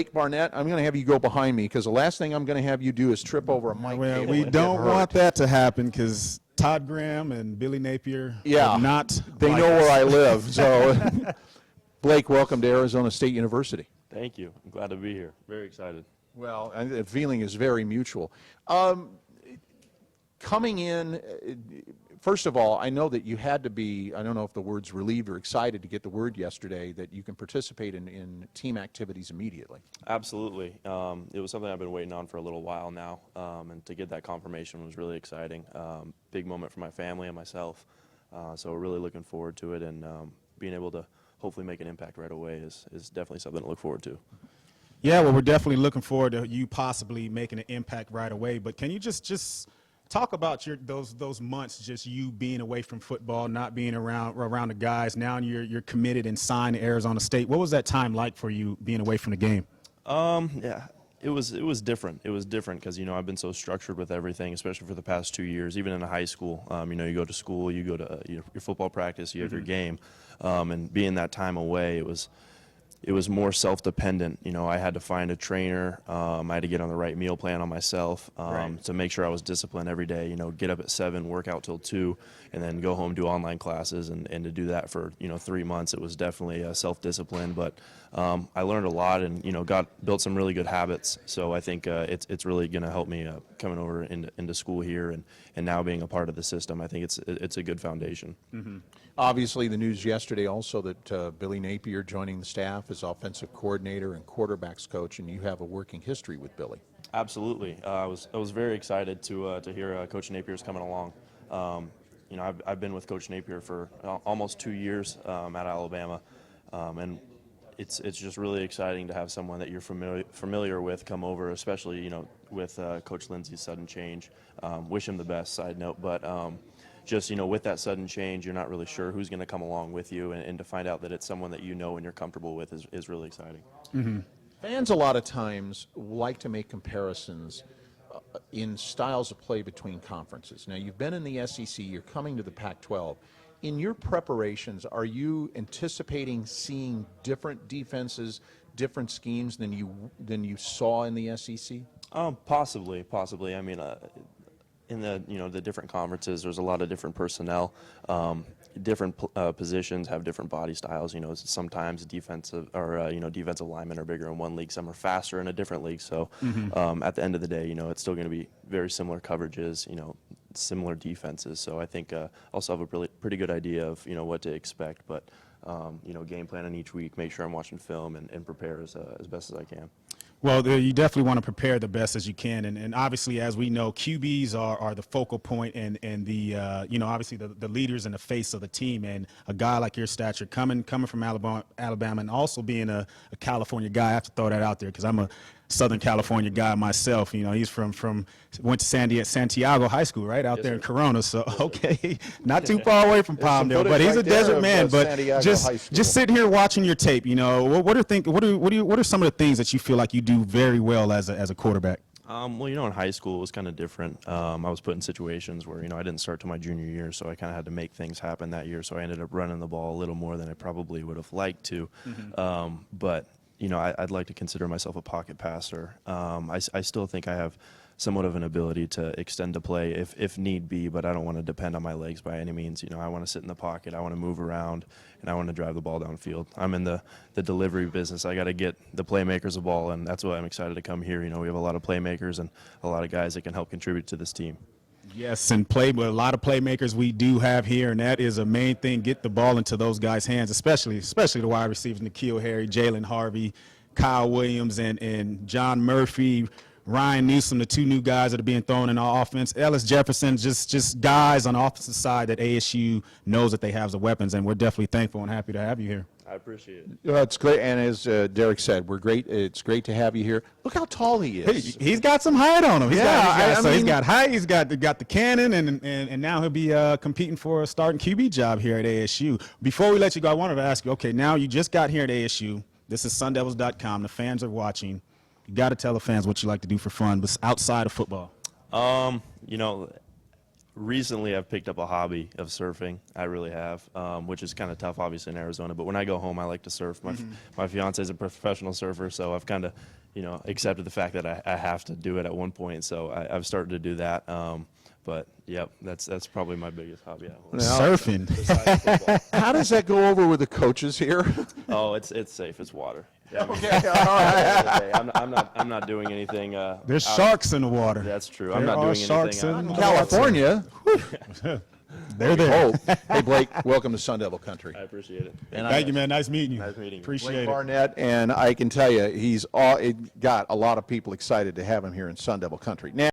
Blake Barnett, I'm going to have you go behind me because the last thing I'm going to have you do is trip over a mic Well, cable we and don't get hurt. want that to happen because Todd Graham and Billy Napier Yeah, would not. they like know us. where I live. So, Blake, welcome to Arizona State University. Thank you. I'm glad to be here. Very excited. Well, the feeling is very mutual. Coming in, first of all, I know that you had to be, I don't know if the word's relieved or excited to get the word yesterday that you can participate in team activities immediately. Absolutely. It was something I've been waiting on for a little while now, and to get that confirmation was really exciting. Big moment for my family and myself, so we're really looking forward to it, and being able to hopefully make an impact right away is definitely something to look forward to. Yeah, well, we're definitely looking forward to you possibly making an impact right away. But can you just talk about those months, just you being away from football, not being around the guys. Now you're committed and signed to Arizona State. What was that time like for you being away from the game? Yeah, it was different. It was different because I've been so structured with everything, especially for the past 2 years. Even in high school, you go to school, you go to your football practice, you have your game, and being that time away, it was more self-dependent. I had to find a trainer. I had to get on the right meal plan on myself to make sure I was disciplined every day. Get up at 7, work out till 2, and then go home, do online classes. And to do that for 3 months, it was definitely self-discipline. But I learned a lot and built some really good habits. So I think it's really going to help me coming over into school here and now being a part of the system. I think it's a good foundation. Mm-hmm. Obviously, the news yesterday also that Billy Napier joining the staff as offensive coordinator and quarterbacks coach, and you have a working history with Billy. Absolutely. I was very excited to hear Coach Napier's coming along. I've been with Coach Napier for almost 2 years at Alabama, and it's just really exciting to have someone that you're familiar with come over, especially with Coach Lindsey's sudden change. Wish him the best. Side note, but. Just, with that sudden change, you're not really sure who's going to come along with you, and to find out that it's someone that and you're comfortable with is really exciting. Mm-hmm. Fans a lot of times like to make comparisons in styles of play between conferences. Now, you've been in the SEC, you're coming to the Pac-12. In your preparations, are you anticipating seeing different defenses, different schemes than you saw in the SEC? Possibly. I mean, in the different conferences, there's a lot of different personnel. Different positions have different body styles. Sometimes defensive linemen are bigger in one league. Some are faster in a different league. So at the end of the day, it's still going to be very similar coverages. Similar defenses. So I think I'll also have a pretty good idea of what to expect. But game planning each week, make sure I'm watching film and prepare as best as I can. Well, you definitely want to prepare the best as you can, and obviously, as we know, QBs are the focal point and the obviously the leaders and the face of the team. And a guy like your stature, coming from Alabama, and also being a California guy, I have to throw that out there because I'm a Southern California guy myself. He's went to Santiago High School, right out there in Corona. So okay, not too far away from Palmdale, but he's a desert man. But just sitting here watching your tape, what are some of the things that you feel like you do very well as a quarterback? Well, in high school it was kind of different. I was put in situations where I didn't start till my junior year, so I kind of had to make things happen that year. So I ended up running the ball a little more than I probably would have liked to. But I'd like to consider myself a pocket passer. I still think I have somewhat of an ability to extend the play if need be, but I don't want to depend on my legs by any means. I want to sit in the pocket, I want to move around, and I want to drive the ball downfield. I'm in the delivery business. I got to get the playmakers the ball, and that's why I'm excited to come here. We have a lot of playmakers and a lot of guys that can help contribute to this team. Yes, and a lot of playmakers we do have here, and that is a main thing. Get the ball into those guys' hands, especially the wide receivers, N'Keal Harry, Jalen Harvey, Kyle Williams, and John Murphy, Ryan Newsom, the 2 new guys that are being thrown in our offense. Ellis Jefferson, just guys on the offensive side that ASU knows that they have the weapons, and we're definitely thankful and happy to have you here. I appreciate it. It's great, and as Derek said, it's great to have you here. Look how tall he is. He's got some height on him. He's got height. He's got the cannon, and now he'll be competing for a starting QB job here at ASU. Before we let you go, I wanted to ask you. Okay, now you just got here at ASU. This is SunDevils.com. The fans are watching. You got to tell the fans what you like to do for fun, but outside of football. Recently, I've picked up a hobby of surfing. I really have, which is kind of tough, obviously, in Arizona. But when I go home, I like to surf. My fiance is a professional surfer, so I've kind of, accepted the fact that I have to do it at one point. So I've started to do that. But yep, that's probably my biggest hobby at home. Surfing. Besides football. How does that go over with the coaches here? Oh, it's safe. It's water. Yeah, I mean, Okay, all right. I'm not doing anything. There's out- sharks in the water. That's true. There I'm not are doing sharks anything. in California. They're there. Oh, hey Blake, welcome to Sun Devil Country. I appreciate it. And Thank you, man. Nice meeting you. Nice meeting you. Appreciate Blake it. Barnett, and I can tell you, it got a lot of people excited to have him here in Sun Devil Country. Now,